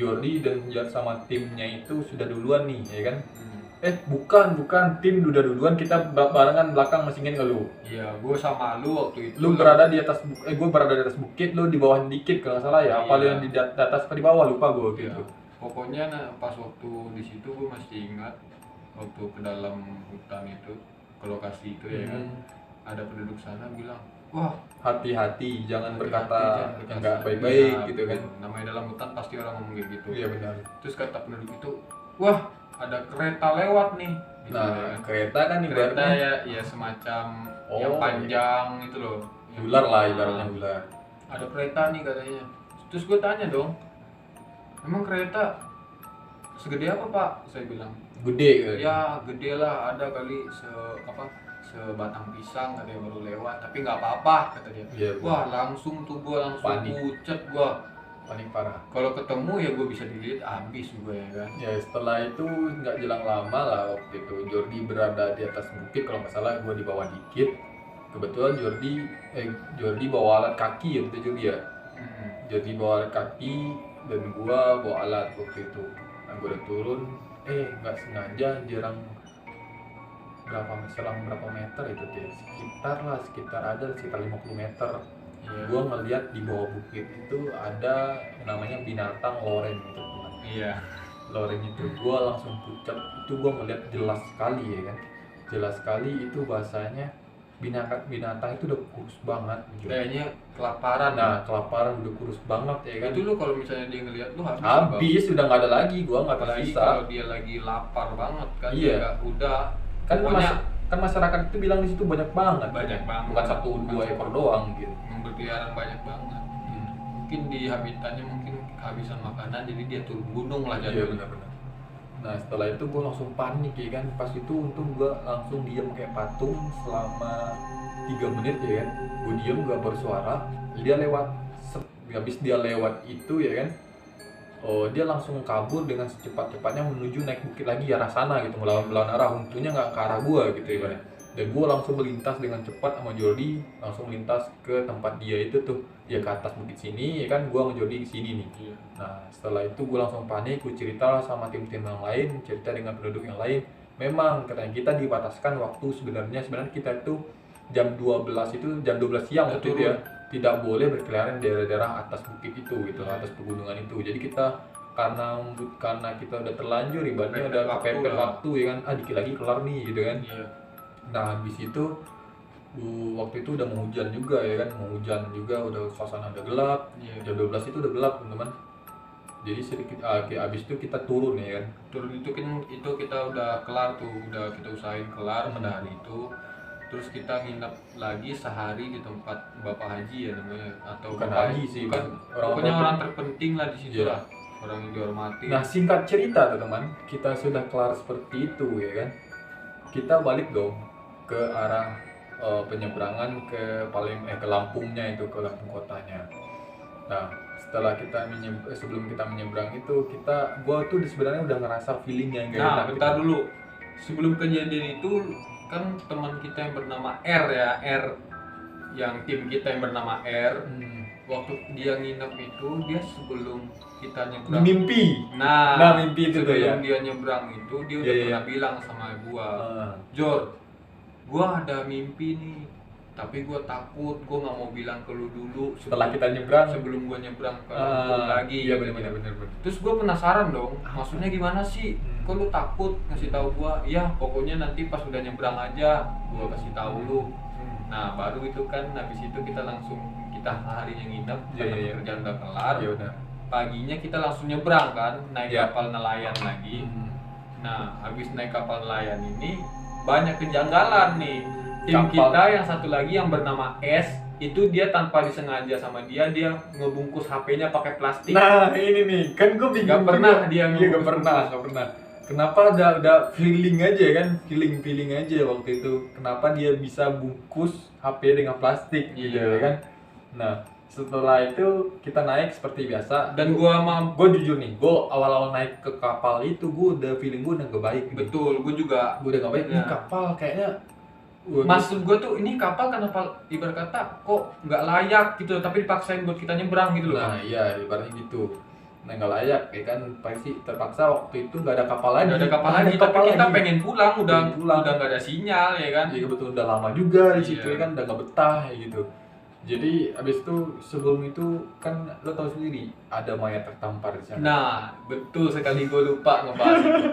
Jordi dan sama timnya itu sudah duluan nih, ya kan? Bukan, tim udah duluan, kita barengan belakang masih ingin ke lu. Iya, gue sama lu waktu itu. Lu berada di atas gue berada di atas bukit, lu di bawah dikit kalau nggak salah ya. Apa lu yang di atas atau di bawah, lupa gue gitu. Pokoknya pas waktu di situ gue masih ingat waktu ke dalam hutan itu, ke lokasi itu ya kan. Ada penduduk sana bilang, wah hati-hati, jangan berkata yang nggak baik-baik gitu kan. Namanya dalam hutan pasti orang ngomong kayak gitu. Iya benar. Terus kata penduduk itu, wah ada kereta lewat nih. Gitu, nah, kereta kan kereta ya semacam yang panjang itu loh. Ular lah ibaratnya ular. Ada kereta nih katanya. Terus gue tanya dong, emang kereta segede apa pak? Saya bilang. Gede kan? Ya gede lah, ada kali sebatang pisang katanya baru lewat, tapi nggak apa-apa kata dia. Ya, wah langsung tuh gue langsung pucet gue. Panik parah. Kalau ketemu ya gue bisa dilihat habis gue ya kan. Ya setelah itu nggak jelang lama lah waktu itu Jordi berada di atas bukit, kalau nggak salah gue di bawah dikit. Kebetulan Jordi bawa alat kaki waktu itu Jordi ya. Jordi bawa alat kaki dan gue bawa alat waktu itu. Nah gue udah turun, nggak sengaja selang berapa meter itu dia, sekitar 50 meter. Gue ngeliat di bawah bukit itu ada namanya binatang loreng gitu teman. Loreng itu gue langsung pucat. Itu gue ngeliat jelas sekali ya kan, jelas sekali itu bahasanya binatang itu udah kurus banget gitu. Kayaknya kelaparan. Nah kelaparan, udah kurus banget ya kan. Itu lu kalau misalnya dia ngeliat lu habis udah nggak ada lagi, gue nggak tersisa. Kalau dia lagi lapar banget kan. Iya. Udah kan masyarakat itu bilang di situ banyak banget. Bukan 1-2 ekor doang gitu. Berkeliaran banyak banget. Mungkin di habitatnya mungkin kehabisan makanan, jadi dia turun gunung lah jadinya. Iya benar-benar. Nah setelah itu gue langsung panik ya kan. Pas itu untung gue langsung diem kayak patung selama 3 menit ya kan. Gue diem gak bersuara. Dia lewat. Habis dia lewat itu ya kan, dia langsung kabur dengan secepat-cepatnya menuju naik bukit lagi arah sana gitu, melawan arah, untungnya nggak ke arah gua gitu ya. Dan gua langsung melintas dengan cepat sama Jordi, langsung melintas ke tempat dia itu tuh, dia ke atas bukit sini ya kan, gua sama Jordi ke sini nih. Nah setelah itu gua langsung panik, gua cerita sama tim-tim yang lain, cerita dengan penduduk yang lain. Memang katanya kita dibataskan waktu, sebenarnya kita itu jam 12 siang waktu itu ya, tidak boleh berkeliaran di daerah atas bukit itu gitu, atas pegunungan itu. Jadi kita karena kita udah terlanjur ibaratnya udah kepepet waktu ya kan, dikit lagi kelar nih gitu kan. Nah habis itu waktu itu udah mau hujan juga ya kan, udah suasana udah gelap. Jam 12 itu udah gelap teman-teman. Jadi sedikit habis itu kita turun ya kan. Turun itu kita udah kelar tuh, udah kita usahain kelar pada hari itu. Terus kita nginep lagi sehari di tempat Bapak Haji ya namanya, atau bukan Haji sih, pokoknya orang terpenting lah di situ lah, orang yang dihormati. Nah singkat cerita teman, kita sudah kelar seperti itu ya kan, kita balik dong ke arah penyeberangan ke Lampungnya itu, ke Lampung kotanya. Nah setelah sebelum kita menyeberang itu gua tuh sebenarnya udah ngerasa feeling yang gak enak. Bentar dulu, sebelum kejadian itu kan teman kita yang bernama R yang tim kita yang bernama R, waktu dia nginep itu, dia sebelum kita nyebrang mimpi itu sebelum dia nyebrang itu dia udah pernah bilang sama gua, Jor, gua ada mimpi nih, tapi gua takut, gua nggak mau bilang ke lu dulu setelah kita nyebrang, sebelum gua nyebrang ke Lampung lagi. Iya benar. Terus gua penasaran dong, maksudnya gimana sih? Kok lu takut ngasih tahu gua? Ya pokoknya nanti pas udah nyebrang aja gua kasih tahu lu. Nah baru itu kan, habis itu kita harinya nginep karena pekerjaan udah kelar. Paginya kita langsung nyebrang kan, naik kapal nelayan lagi. Nah habis naik kapal nelayan ini banyak kejanggalan nih. Tim kita yang satu lagi yang bernama S itu, dia tanpa disengaja sama dia ngebungkus HP-nya pakai plastik. Nah ini nih kan gue bingung. Gak pernah dia nggak pernah. Kenapa udah feeling aja kan, feeling aja waktu itu. Kenapa dia bisa bungkus HP dengan plastik gitu ya kan. Nah setelah itu kita naik seperti biasa. Dan gue jujur nih, gue awal-awal naik ke kapal itu gue udah feeling gue udah gak baik. Betul, gue juga. Gue udah gak baik. Ini kapal kayaknya, maksud gue tuh ini kapal kenapa ibarat kata kok nggak layak gitu, tapi dipaksain buat kita nyebrang gitu loh. Nah iya ibaratnya gitu. nggak layak ya kan, pasti terpaksa waktu itu nggak ada kapal lagi. Nggak ada kapal Nggak lagi, ada tapi kapal kita lagi. pengen pulang, udah Pengen pulang. nggak ada sinyal ya kan. Iya betul, udah lama juga di situ Iya. ya kan, udah nggak betah ya gitu. Jadi abis itu sebelum itu kan lo tahu sendiri ada mayat tertampar di sana. Nah, betul sekali, gue lupa ngebahas itu.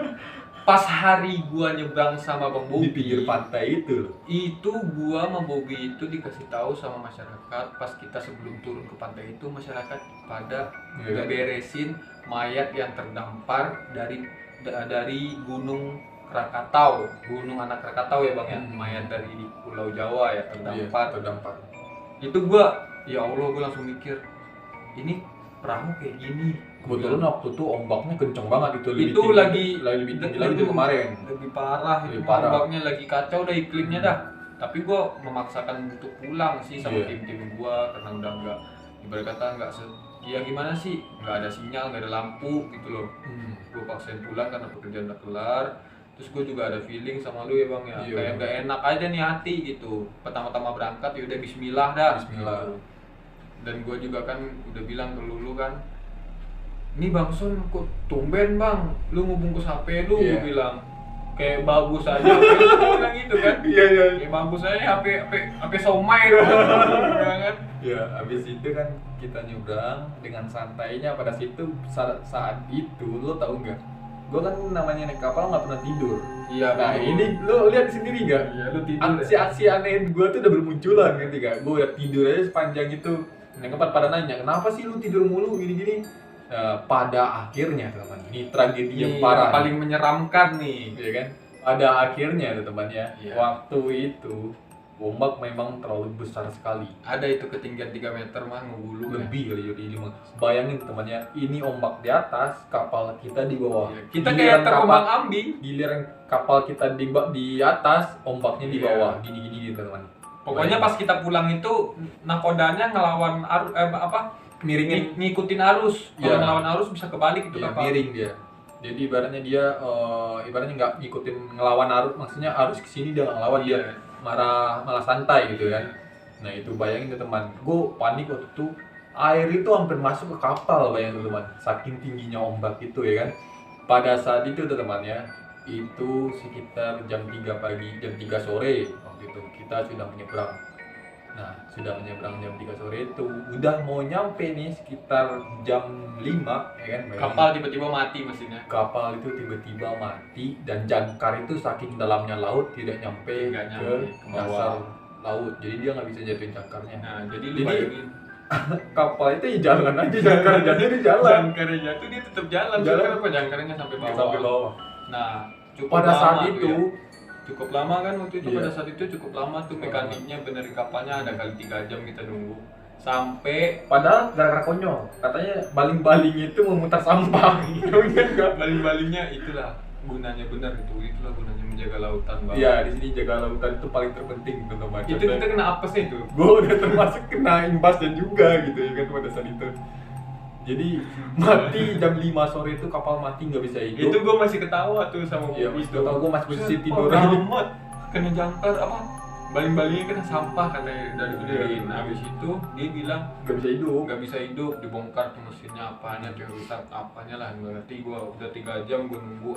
Pas hari gua nyebrang sama Bang Di Bobi, pinggir pantai itu loh. itu gua sama Bobi itu dikasih tahu sama masyarakat pas kita sebelum turun ke pantai itu, masyarakat pada Iya. udah beresin mayat yang terdampar dari Gunung Krakatau, Gunung Anak Krakatau ya Bang ya, mayat dari Pulau Jawa ya Iya, terdampar. terdampar. Itu gua, ya Allah, gua langsung mikir, ini perahu kayak gini. Kebetulan waktu itu ombaknya kenceng banget itu. Itu lagi lebih tinggi lagi dari kemarin. lebih parah, Lebih itu parah. ombaknya lagi kacau dah iklimnya dah. Tapi gua memaksakan untuk pulang sih sama Iya. tim-tim gua karena udah nggak, ibarat kata nggak ya gimana sih, nggak ada sinyal, nggak ada lampu gitu loh. Gua paksain pulang karena pekerjaan udah kelar. Terus gue juga ada feeling sama lu ya Bang ya, Iya. kayak nggak enak aja nih hati gitu. Pertama-tama berangkat ya udah Bismillah dah. Bismillah. Gitu. Dan gue juga kan udah bilang ke lu kan, ini Bang Son kok tumben Bang, lu ngebungkus HP lu, Iya. gue bilang kayak bagus aja, gue bilang gitu kan. Iya iya. Kayak bagus aja HP somai lu, kan. Ya, habis itu kan kita nyebrang dengan santainya pada situ saat itu lo tau nggak? Gue kan namanya naik kapal nggak pernah tidur. Iya. Nah betul. ini lo lihat sendiri nggak? Iya, lu tidur. Aksi-aksi aneh gue tuh udah bermunculan ngerti gak? Gue udah tidur aja sepanjang itu. Yang pada nanya, kenapa sih lu tidur mulu gini-gini? Pada akhirnya teman, ini tragedi yang Ini parah. paling menyeramkan nih. Iya kan? Pada akhirnya teman ya, Iya. waktu itu ombak memang terlalu besar sekali. Ada itu ketinggian 3 meter mah ngebulu ya. Lebih kali jadi 5. Bayangin temannya, ini ombak di atas, kapal kita di bawah. Iya, kita Giliran kayak terombang ambing. giliran kapal kita di atas, ombaknya di Iya. bawah, gini-gini gitu teman. Pokoknya pas kita pulang itu nakodanya ngelawan arus, Miringin, ngikutin arus. Kalau Iya. ngelawan arus bisa kebalik itu ya, kapal. miring dia. Jadi ibaratnya dia, ibaratnya nggak ngikutin ngelawan arus, maksudnya arus kesini dia nggak ngelawan, dia Iya. malah santai gitu kan. Nah itu bayangin tuh teman, gue panik waktu itu, air itu hampir masuk ke kapal, bayangin tuh teman, saking tingginya ombak itu ya kan. Pada saat itu tuh teman ya, itu sekitar jam 3 pagi, jam 3 sore waktu itu kita sudah menyeberang. Nah sudah menyeberang jam 3 sore itu, udah mau nyampe nih sekitar jam 5 ya kan. bayangin. Kapal tiba-tiba mati mesinnya. Kapal itu tiba-tiba mati dan jangkar itu saking dalamnya laut tidak nyampe Nggak ke nyampe ke bawah. dasar laut, jadi dia nggak bisa jatuhin jangkarnya. Nah, jadi lu Jadi, bayangin, Kapal itu ya jalan aja, jangkar jatuh di jalan. jangkarnya jatuh dia tetap jalan. Jalan. Kenapa jangkarnya sampai Nggak bawah? sampai bawah. Nah, cukup Pada lama saat tuh itu ya. Cukup lama kan waktu itu. Iya. Pada saat itu cukup lama tuh mekaniknya benerin kapalnya, ada kali 3 jam kita nunggu sampai padahal gara-gara konyol, katanya baling-baling itu memutar sampah. Taunya enggak. baling-balingnya itulah gunanya, benar itulah gunanya menjaga lautan Bang. Iya, di sini jaga lautan itu paling terpenting teman-teman. Itu kita kena apes itu. Gue udah termasuk kena imbasnya juga gitu ya kan pada saat itu. Jadi mati jam 5 sore itu, kapal mati nggak bisa hidup. Itu gue masih ketawa tuh sama Iya, Bobi masih tuh. ketawa, gua masih posisi Set, tidur parah aja. amat. Kena jangkar baling-balingnya kena sampah katanya dari benerin. Nah, habis itu dia bilang nggak bisa hidup. nggak bisa hidup, dibongkar tuh mesinnya apanya, dia rusak apanya lah, nggak ngerti. Gua udah 3 jam gua nunggu